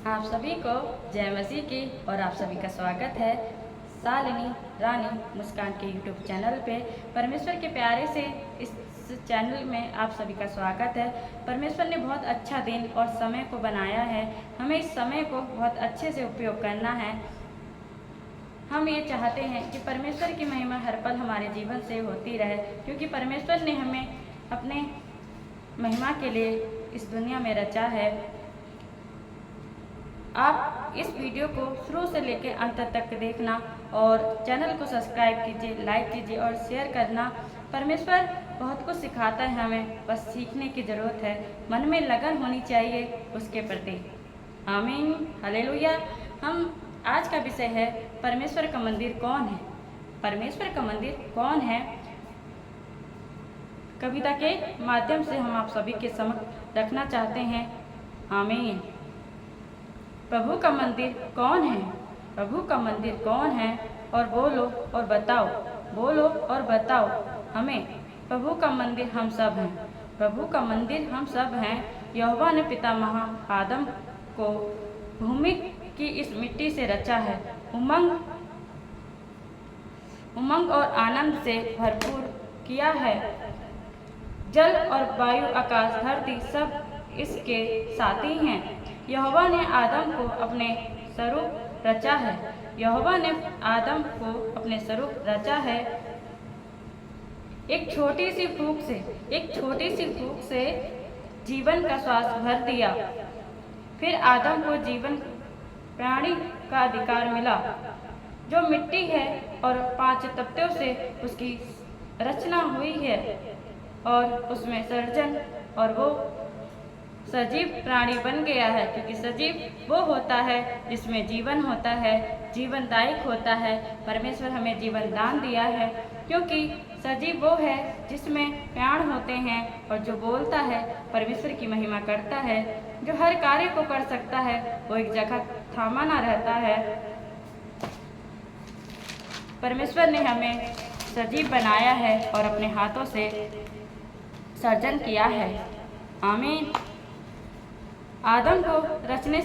आप सभी को जय मसीह की और आप सभी का स्वागत है शालिनी रानी मुस्कान के यूट्यूब चैनल पे। परमेश्वर के प्यारे से इस चैनल में आप सभी का स्वागत है। परमेश्वर ने बहुत अच्छा दिन और समय को बनाया है, हमें इस समय को बहुत अच्छे से उपयोग करना है। हम ये चाहते हैं कि परमेश्वर की महिमा हर पल हमारे जीवन से होती रहे, क्योंकि परमेश्वर ने हमें अपने महिमा के लिए इस दुनिया में रचा है। आप इस वीडियो को शुरू से लेकर अंत तक देखना और चैनल को सब्सक्राइब कीजिए, लाइक कीजिए और शेयर करना। परमेश्वर बहुत कुछ सिखाता है हमें, बस सीखने की ज़रूरत है, मन में लगन होनी चाहिए उसके प्रति। आमीन, हालेलुया। हम आज का विषय है परमेश्वर का मंदिर कौन है। परमेश्वर का मंदिर कौन है, कविता के माध्यम से हम आप सभी के समक्ष रखना चाहते हैं। आमीन। प्रभु का मंदिर कौन है? प्रभु का मंदिर कौन है? और बोलो और बताओ, बोलो और बताओ हमें। प्रभु का मंदिर हम सब हैं। प्रभु का मंदिर हम सब हैं। यहोवा ने पितामह आदम को भूमि की इस मिट्टी से रचा है, उमंग और आनंद से भरपूर किया है। जल और वायु, आकाश, धरती सब इसके साथी हैं। यहोवा ने आदम को अपने स्वरूप रचा है। यहोवा ने आदम को अपने स्वरूप रचा है। एक छोटी सी फूंक से जीवन का श्वास भर दिया। फिर आदम को जीवन प्राणी का अधिकार मिला, जो मिट्टी है और 5 तत्वों से उसकी रचना हुई है और उसमें सर्जन, और वो सजीव प्राणी बन गया है, क्योंकि सजीव वो होता है जिसमें जीवन होता है, जीवनदायक होता है। परमेश्वर हमें जीवन दान दिया है, क्योंकि सजीव वो है जिसमें प्राण होते हैं और जो बोलता है, परमेश्वर की महिमा करता है, जो हर कार्य को कर सकता है, वो एक जगह थामा ना रहता है। परमेश्वर ने हमें सजीव बनाया है और अपने हाथों से सर्जन किया है। आमीन। आदम को रचने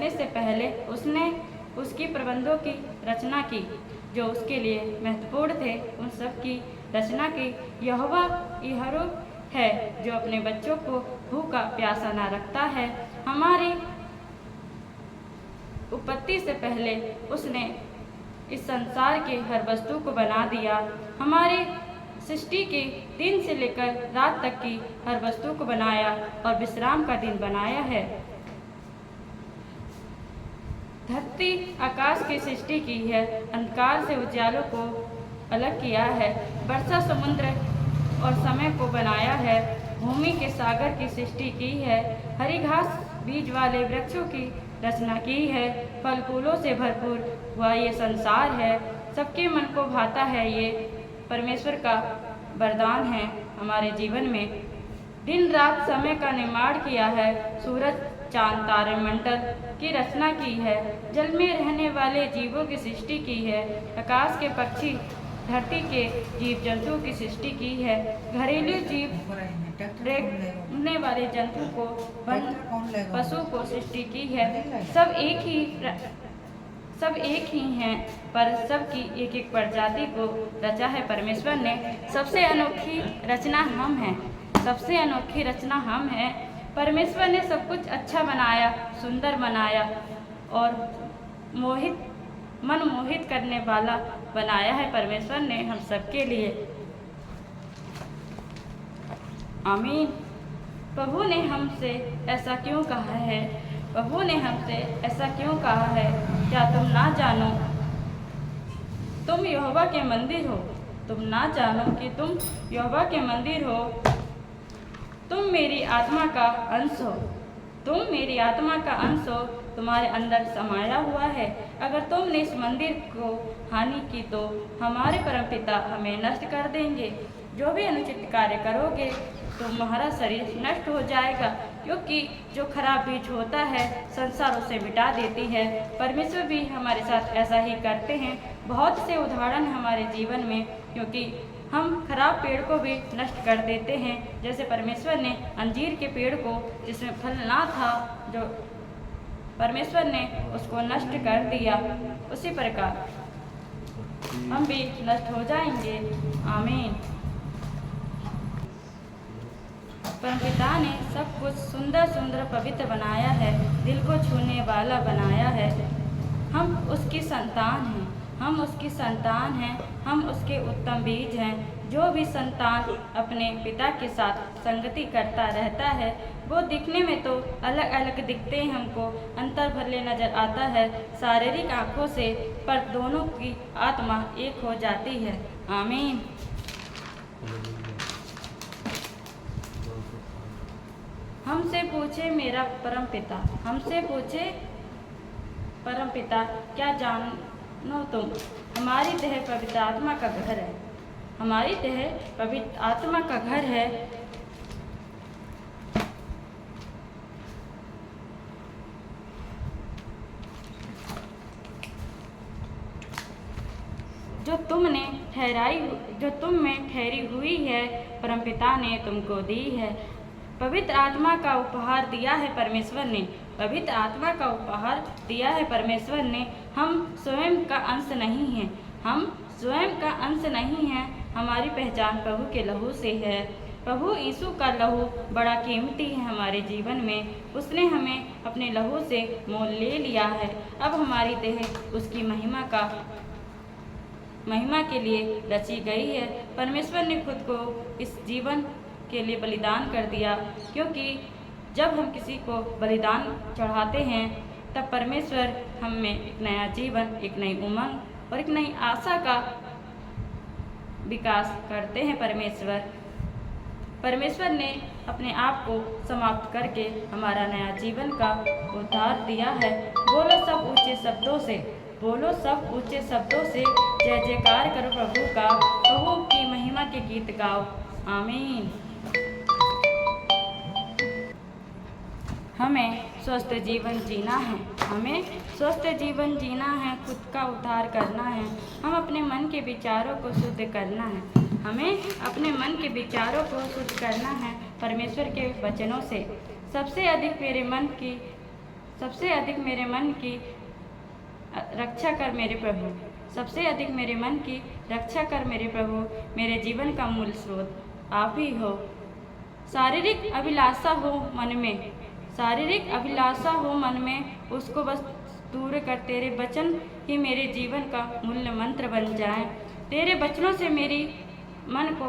से पहले उसने उसकी प्रबंधों की रचना की, जो उसके लिए महत्वपूर्ण थे, उन सब की रचना की। यहोवा यहोवा है जो अपने बच्चों को भूखा प्यासा ना रखता है। हमारी उत्पत्ति से पहले उसने इस संसार के हर वस्तु को बना दिया। हमारी सृष्टि के दिन से लेकर रात तक की हर वस्तु को बनाया और विश्राम का दिन बनाया है। धरती आकाश की सृष्टि की है, अंधकार से उजालों को अलग किया है। वर्षा, समुद्र और समय को बनाया है। भूमि के सागर की सृष्टि की है। हरी घास, बीज वाले वृक्षों की रचना की है। फल फूलों से भरपूर हुआ ये संसार है। सबके मन को भाता है। ये परमेश्वर का वरदान है हमारे जीवन में। दिन रात समय का निर्माण किया है। सूरज, चांद, तारे मंडल की रचना की है। जल में रहने वाले जीवों की सृष्टि की है। आकाश के पक्षी, धरती के जीव जंतुओं की सृष्टि की है। घरेलू जीव, रेंगने वाले जंतु को, पशु को सृष्टि की है। सब एक ही हैं, पर सबकी एक एक प्रजाति को रचा है परमेश्वर ने। सबसे अनोखी रचना हम हैं। सबसे अनोखी रचना हम हैं। परमेश्वर ने सब कुछ अच्छा बनाया, सुंदर बनाया और मन मोहित करने वाला बनाया है परमेश्वर ने हम सबके लिए। आमीन। प्रभु ने हमसे ऐसा क्यों कहा है? प्रभु ने हमसे ऐसा क्यों कहा है? क्या तुम ना जानो तुम यहोवा के मंदिर हो? तुम ना जानो कि तुम यहोवा के मंदिर हो। तुम मेरी आत्मा का अंश हो। तुम मेरी आत्मा का अंश हो, तुम्हारे अंदर समाया हुआ है। अगर तुमने इस मंदिर को हानि की तो हमारे परमपिता हमें नष्ट कर देंगे। जो भी अनुचित कार्य करोगे तो तुम्हारा शरीर नष्ट हो जाएगा, क्योंकि जो खराब बीज होता है संसार उसे मिटा देती है। परमेश्वर भी हमारे साथ ऐसा ही करते हैं। बहुत से उदाहरण हमारे जीवन में, क्योंकि हम खराब पेड़ को भी नष्ट कर देते हैं, जैसे परमेश्वर ने अंजीर के पेड़ को जिसमें फल ना था, जो परमेश्वर ने उसको नष्ट कर दिया, उसी प्रकार हम भी नष्ट हो जाएंगे। आमीन। परमपिता ने सब कुछ सुंदर सुंदर पवित्र बनाया है, दिल को छूने वाला बनाया है। हम उसकी संतान हैं, हम उसकी संतान हैं, हम उसके उत्तम बीज हैं। जो भी संतान अपने पिता के साथ संगति करता रहता है, वो दिखने में तो अलग अलग दिखते हैं, हमको अंतर भले नजर आता है शारीरिक आँखों से, पर दोनों की आत्मा एक हो जाती है। आमीन। हमसे पूछे मेरा परम पिता, हमसे पूछे परम पिता, क्या जानो तुम, हमारी देह पवित्र आत्मा का घर है, हमारी देह पवित्र आत्मा का घर है। जो तुम में ठहरी हुई है, परमपिता ने तुमको दी है। पवित्र आत्मा का उपहार दिया है परमेश्वर ने, पवित्र आत्मा का उपहार दिया है परमेश्वर ने। हम स्वयं का अंश नहीं हैं, हम स्वयं का अंश नहीं हैं। हमारी पहचान प्रभु के लहू से है। प्रभु यीशु का लहू बड़ा कीमती है हमारे जीवन में। उसने हमें अपने लहू से मोल ले लिया है। अब हमारी देह उसकी महिमा के लिए रची गई है। परमेश्वर ने खुद को इस जीवन के लिए बलिदान कर दिया, क्योंकि जब हम किसी को बलिदान चढ़ाते हैं, तब परमेश्वर हम में एक नया जीवन, एक नई उमंग और एक नई आशा का विकास करते हैं। परमेश्वर ने अपने आप को समाप्त करके हमारा नया जीवन का उद्धार दिया है। बोलो सब ऊंचे शब्दों से, बोलो सब ऊंचे शब्दों से जय जयकार करो प्रभु का, प्रभु की महिमा के गीत गाओ। आमीन। हमें स्वस्थ जीवन जीना है, हमें स्वस्थ जीवन जीना है, खुद का उद्धार करना है। हम अपने मन के विचारों को शुद्ध करना है, हमें अपने मन के विचारों को शुद्ध करना है परमेश्वर के वचनों से। सबसे अधिक मेरे मन की रक्षा कर मेरे प्रभु, सबसे अधिक मेरे मन की रक्षा कर मेरे प्रभु। मेरे जीवन का मूल स्रोत आप ही हो। शारीरिक अभिलाषा हो मन में, शारीरिक अभिलाषा हो मन में, उसको बस दूर कर। तेरे वचन ही मेरे जीवन का मूल्य मंत्र बन जाए। तेरे वचनों से मेरी मन को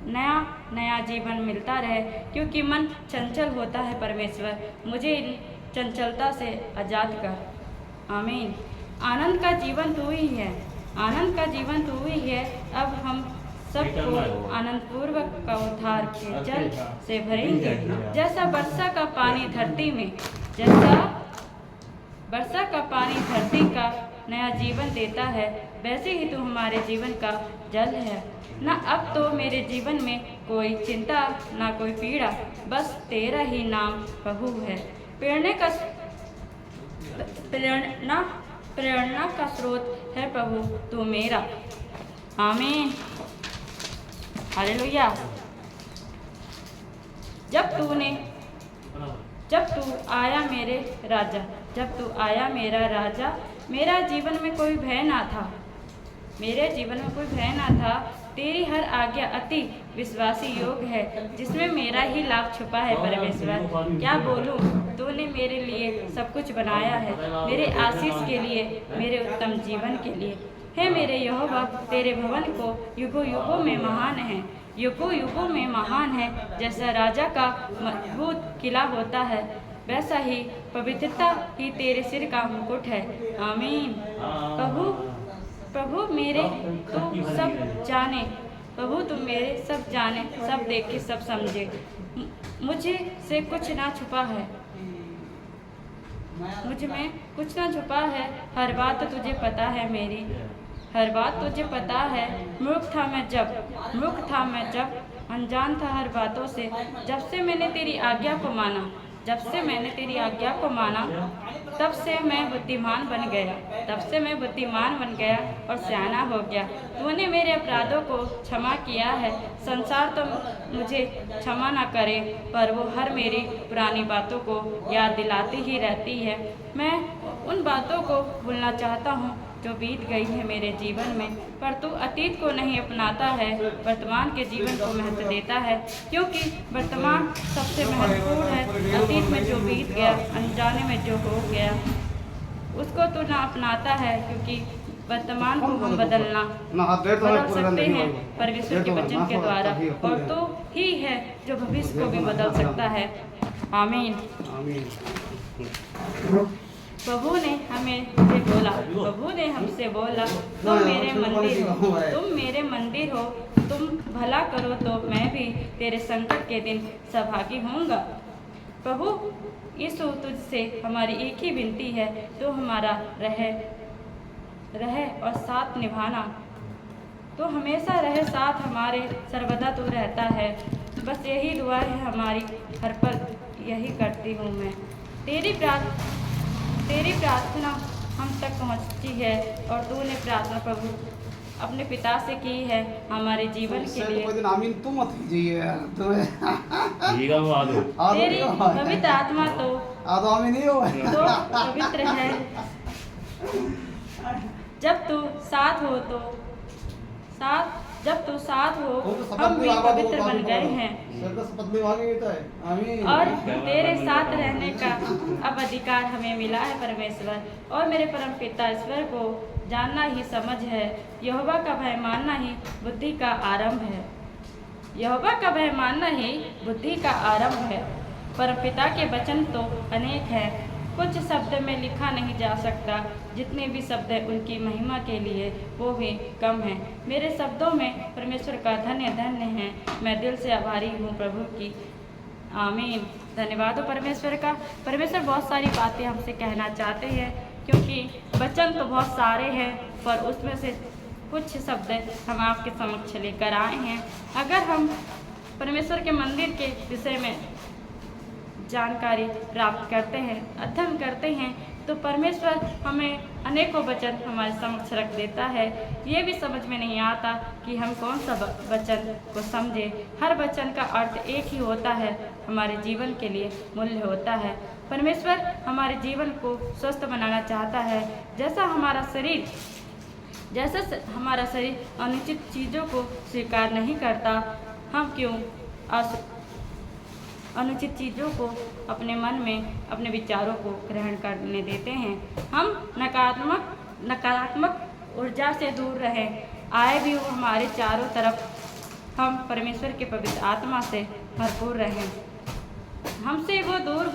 नया नया जीवन मिलता रहे, क्योंकि मन चंचल होता है। परमेश्वर मुझे इन चंचलता से आज़ाद कर। आमीन। आनंद का जीवन तू ही है, आनंद का जीवन तू ही है। अब हम सबको आनंद पूर्वक का उद्धार के जल से भरेंगे। जैसा वर्षा का पानी धरती में, जैसा वर्षा का पानी धरती का नया जीवन देता है, वैसे ही तू हमारे जीवन का जल है। न अब तो मेरे जीवन में कोई चिंता, ना कोई पीड़ा, बस तेरा ही नाम प्रभु है। प्रेरणा का स्रोत है प्रभु तू मेरा। आमीन। हालेलुया। जब तू आया मेरे राजा, जब तू आया मेरा राजा, मेरा जीवन में कोई भय ना था, मेरे जीवन में कोई भय ना था। तेरी हर आज्ञा अति विश्वासी योग है, जिसमें मेरा ही लाभ छुपा है। परमेश्वर क्या बोलूं, तूने मेरे लिए सब कुछ बनाया है, मेरे आशीष के लिए, मेरे उत्तम जीवन के लिए। हे मेरे यहोवा, तेरे भवन को युगों युगों में महान है, युगों युगों में महान है। जैसा राजा का मजबूत किला होता है, वैसा ही पवित्रता ही तेरे सिर का मुकुट है। आमीन। प्रभु मेरे तू सब जाने, प्रभु तुम मेरे सब जाने, सब देखे, सब समझे। मुझे से कुछ ना छुपा है, मुझ में कुछ ना छुपा है। हर बात तुझे पता है मेरी, हर बात तुझे पता है। मूर्ख था मैं जब अनजान था हर बातों से। जब से मैंने तेरी आज्ञा को माना, जब से मैंने तेरी आज्ञा को माना तब से मैं बुद्धिमान बन गया, तब से मैं बुद्धिमान बन गया और सियाना हो गया। तूने मेरे अपराधों को क्षमा किया है। संसार तो मुझे क्षमा न करे, पर वो हर मेरी पुरानी बातों को याद दिलाती ही रहती है। मैं उन बातों को भूलना चाहता हूँ जो बीत गई है मेरे जीवन में, पर तू अतीत को नहीं अपनाता है, वर्तमान के जीवन को महत्व देता है, क्योंकि वर्तमान सबसे महत्वपूर्ण है। अतीत में जो बीत गया, अनजाने में जो हो गया, उसको तू ना अपनाता है, क्योंकि वर्तमान को हम बदल सकते हैं परमेश्वर के वचन के द्वारा, और तो ही है जो भविष्य को भी बदल सकता है। आमीन। प्रभु ने हमसे बोला, तुम मेरे मंदिर हो, तुम भला करो तो मैं भी तेरे संकट के दिन सहभागी होऊंगा। प्रभु यीशु, तुझसे हमारी एक ही विनती है, तो हमारा रहे और साथ निभाना, तो हमेशा रहे साथ हमारे, सर्वदा तू रहता है। बस यही दुआ है हमारी, हर पल यही करती हूँ मैं। तेरी प्रार्थना हम तक पहुँचती है, और तूने प्रार्थना प्रभु अपने पिता से की है हमारे जीवन के लिए। तेरी पवित्र आत्मा तो पवित्र है। जब तू साथ हो हम भी पवित्र बन गए हैं, और तेरे साथ रहने का अब अधिकार हमें मिला है परमेश्वर। और मेरे परम पिता ईश्वर को जानना ही समझ है, यहोवा का भय मानना ही बुद्धि का आरंभ है। यहोवा का भय मानना ही बुद्धि का आरंभ है। परम पिता के वचन तो अनेक हैं, कुछ शब्द में लिखा नहीं जा सकता। जितने भी शब्द हैं उनकी महिमा के लिए वो भी कम है। मेरे शब्दों में परमेश्वर का धन्य है। मैं दिल से आभारी हूँ प्रभु की। आमीन। धन्यवाद हो परमेश्वर का। परमेश्वर बहुत सारी बातें हमसे कहना चाहते हैं, क्योंकि वचन तो बहुत सारे हैं, पर उसमें से कुछ शब्द हम आपके समक्ष लेकर आए हैं। अगर हम परमेश्वर के मंदिर के विषय में जानकारी प्राप्त करते हैं, अध्ययन करते हैं, तो परमेश्वर हमें अनेकों वचन हमारे समक्ष रख देता है। ये भी समझ में नहीं आता कि हम कौन सा वचन को समझे। हर वचन का अर्थ एक ही होता है, हमारे जीवन के लिए मूल्य होता है। परमेश्वर हमारे जीवन को स्वस्थ बनाना चाहता है। जैसा हमारा शरीर अनुचित चीज़ों को स्वीकार नहीं करता, हम क्यों अनुचित चीज़ों को अपने मन में, अपने विचारों को ग्रहण करने देते हैं। हम नकारात्मक ऊर्जा से दूर रहें। आए भी वो हमारे चारों तरफ, हम परमेश्वर के पवित्र आत्मा से भरपूर रहें। हमसे वो दूर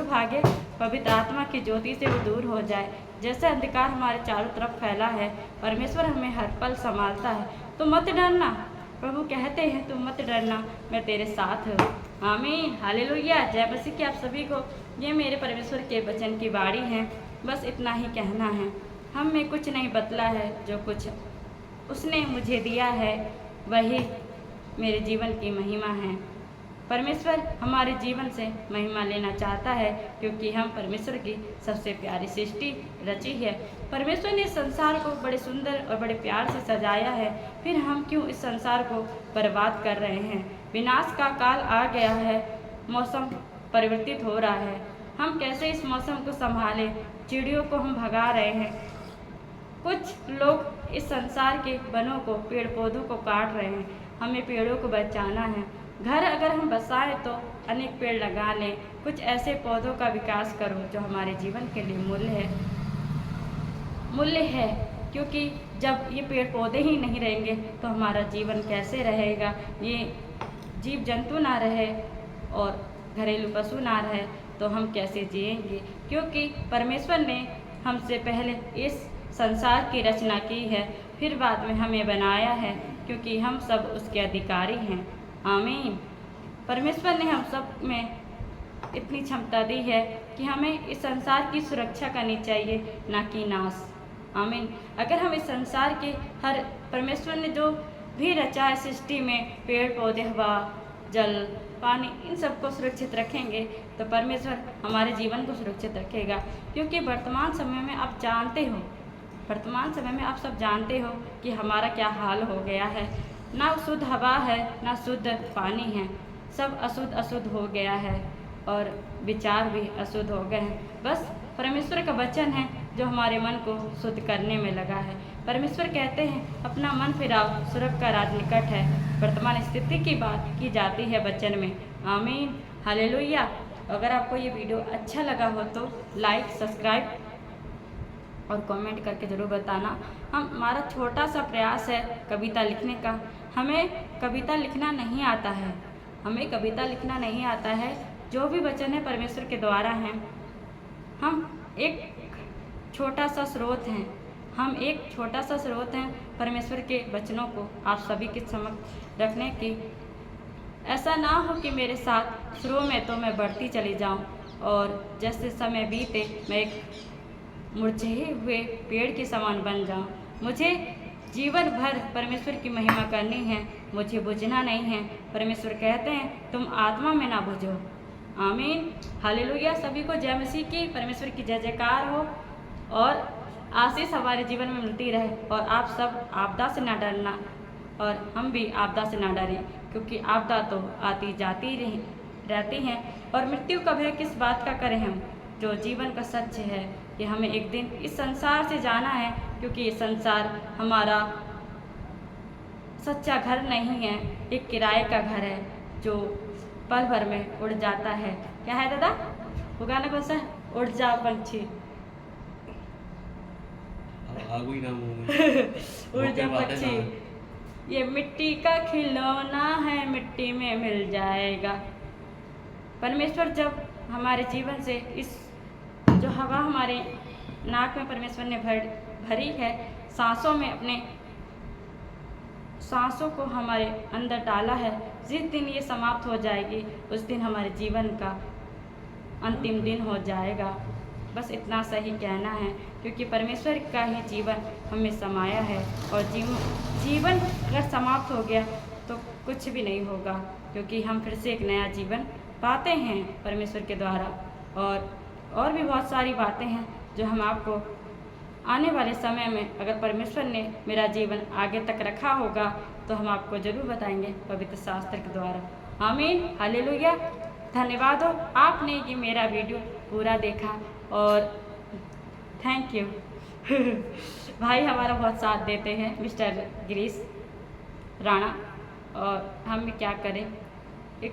भागे, पवित्र आत्मा की ज्योति से वो दूर हो जाए। जैसे अंधकार हमारे चारों तरफ फैला है, परमेश्वर हमें हर पल संभालता है। तो मत डरना, प्रभु कहते हैं तुम मत डरना, मैं तेरे साथ हूँ। आमीन। हालेलुया। जय मसीह की आप सभी को। ये मेरे परमेश्वर के वचन की वाणी है। बस इतना ही कहना है। हम में कुछ नहीं बदला है, जो कुछ उसने मुझे दिया है वही मेरे जीवन की महिमा है। परमेश्वर हमारे जीवन से महिमा लेना चाहता है, क्योंकि हम परमेश्वर की सबसे प्यारी सृष्टि रची है। परमेश्वर ने संसार को बड़े सुंदर और बड़े प्यार से सजाया है, फिर हम क्यों इस संसार को बर्बाद कर रहे हैं। विनाश का काल आ गया है, मौसम परिवर्तित हो रहा है। हम कैसे इस मौसम को संभालें। चिड़ियों को हम भगा रहे हैं। कुछ लोग इस संसार के वनों को, पेड़ पौधों को काट रहे हैं। हमें पेड़ों को बचाना है। घर अगर हम बसाएं तो अनेक पेड़ लगा लें। कुछ ऐसे पौधों का विकास करो जो हमारे जीवन के लिए मूल्य है, क्योंकि जब ये पेड़ पौधे ही नहीं रहेंगे तो हमारा जीवन कैसे रहेगा। ये जीव जंतु ना रहे और घरेलू पशु ना रहे तो हम कैसे जिएंगे। क्योंकि परमेश्वर ने हमसे पहले इस संसार की रचना की है, फिर बाद में हमें बनाया है, क्योंकि हम सब उसके अधिकारी हैं। आमीन। परमेश्वर ने हम सब में इतनी क्षमता दी है कि हमें इस संसार की सुरक्षा करनी चाहिए, ना कि नाश। आमीन। अगर हम इस संसार के परमेश्वर ने जो भी रचा है सृष्टि में, पेड़ पौधे, हवा, जल, पानी, इन सबको सुरक्षित रखेंगे तो परमेश्वर हमारे जीवन को सुरक्षित रखेगा। क्योंकि वर्तमान समय में आप जानते हो, वर्तमान समय में आप सब जानते हो कि हमारा क्या हाल हो गया है। ना शुद्ध हवा है, ना शुद्ध पानी है, सब अशुद्ध हो गया है और विचार भी अशुद्ध हो गए हैं। बस परमेश्वर का वचन है जो हमारे मन को शुद्ध करने में लगा है। परमेश्वर कहते हैं अपना मन फिराओ, स्वर्ग का राज निकट है। वर्तमान स्थिति की बात की जाती है वचन में। आमीन, हालेलुया। अगर आपको ये वीडियो अच्छा लगा हो तो लाइक, सब्सक्राइब और कमेंट करके ज़रूर बताना। हमारा छोटा सा प्रयास है कविता लिखने का। हमें कविता लिखना नहीं आता है, हमें कविता लिखना नहीं आता है। जो भी वचन है परमेश्वर के द्वारा हैं। हम एक छोटा सा स्रोत हैं, हम एक छोटा सा स्रोत हैं परमेश्वर के वचनों को आप सभी के समक्ष रखने की। ऐसा ना हो कि मेरे साथ शुरू में तो मैं बढ़ती चली जाऊं और जैसे समय बीते मैं एक मुरझे हुए पेड़ के समान बन जाऊं। मुझे जीवन भर परमेश्वर की महिमा करनी है, मुझे बुझना नहीं है। परमेश्वर कहते हैं तुम आत्मा में ना बुझो। आमीन, हालेलुया। सभी को जय मसीह की, परमेश्वर की जय जयकार हो और आशीष हमारे जीवन में मिलती रहे। और आप सब आपदा से ना डरना और हम भी आपदा से ना डरें, क्योंकि आपदा तो आती जाती रहती हैं। और मृत्यु का भय किस बात का करें हम, जो जीवन का सच है कि हमें एक दिन इस संसार से जाना है। क्योंकि ये संसार हमारा सच्चा घर नहीं है, एक किराए का घर है जो पल भर में उड़ जाता है। क्या है दादा वो गाना कौन सा? उड़ जा पंछी उड़ जा पंछी, ये मिट्टी का खिलौना है, मिट्टी में मिल जाएगा। परमेश्वर जब हमारे जीवन से इस जो हवा हमारे नाक में परमेश्वर ने भरी है, सांसों में अपने सांसों को हमारे अंदर डाला है, जिस दिन ये समाप्त हो जाएगी उस दिन हमारे जीवन का अंतिम दिन हो जाएगा। बस इतना सही कहना है, क्योंकि परमेश्वर का ही जीवन हमें समाया है। और जीवन अगर समाप्त हो गया तो कुछ भी नहीं होगा, क्योंकि हम फिर से एक नया जीवन पाते हैं परमेश्वर के द्वारा। और भी बहुत सारी बातें हैं जो हम आपको आने वाले समय में, अगर परमेश्वर ने मेरा जीवन आगे तक रखा होगा तो हम आपको ज़रूर बताएंगे पवित्र शास्त्र के द्वारा। आमीन, हालेलुया। धन्यवाद हो आपने ये मेरा वीडियो पूरा देखा और थैंक यू। भाई हमारा बहुत साथ देते हैं मिस्टर गिरीश राणा, और हम भी क्या करें, एक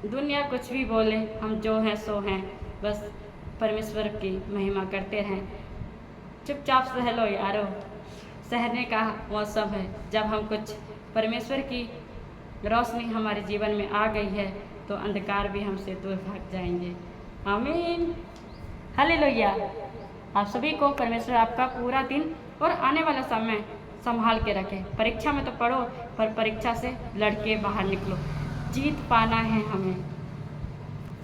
दुनिया कुछ भी बोले, हम जो हैं सो हैं, बस परमेश्वर की महिमा करते रहें। चुपचाप सह लो यारो, सहने का मौसम है। जब हम कुछ परमेश्वर की रोशनी हमारे जीवन में आ गई है तो अंधकार भी हमसे दूर भाग जाएंगे। आमीन, हालेलुया। आप सभी को परमेश्वर आपका पूरा दिन और आने वाला समय संभाल के रखे। परीक्षा में तो पढ़ो, पर परीक्षा से लड़के बाहर निकलो। जीत पाना है हमें।